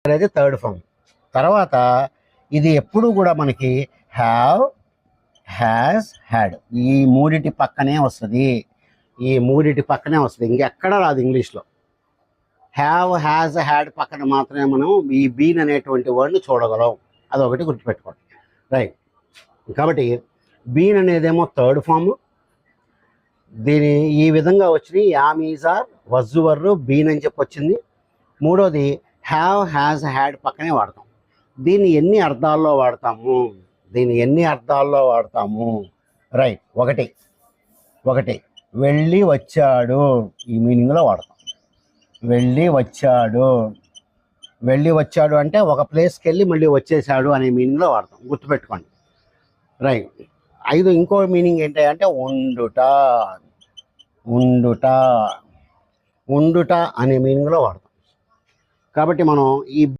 అనేది third form. తర్వాత ఇది ఎప్పుడు కూడా మనకి హ్యావ్, హ్యాస్, హ్యాడ్ ఈ మూడిటి పక్కనే వస్తుంది. ఇంకెక్కడా రాదు ఇంగ్లీష్లో. హ్యావ్, హ్యాజ్, హ్యాడ్ పక్కన మాత్రమే మనం ఈ బీన్ అనేటువంటి వర్డ్ని చూడగలం. అదొకటి గుర్తుపెట్టుకోండి. రైట్. కాబట్టి బీన్ అనేదేమో థర్డ్ ఫామ్. దీని ఈ విధంగా వచ్చినాయి. Am, is, are, was, were, been అని చెప్పి వచ్చింది. మూడోది హ్యావ్, హ్యాజ్, హ్యాడ్ పక్కనే వాడతాం. దీన్ని ఎన్ని అర్థాల్లో వాడతాము? రైట్. ఒకటి వెళ్ళి వచ్చాడు ఈ మీనింగ్లో వాడతాం. వెళ్ళి వచ్చాడు అంటే ఒక ప్లేస్కి వెళ్ళి మళ్ళీ వచ్చేసాడు అనే మీనింగ్లో వాడతాం. గుర్తుపెట్టుకోండి. రైట్. 5 ఇంకో మీనింగ్ ఏంటి అంటే ఉండుట అనే మీనింగ్లో వాడతాం. కాబట్టి మనం ఈ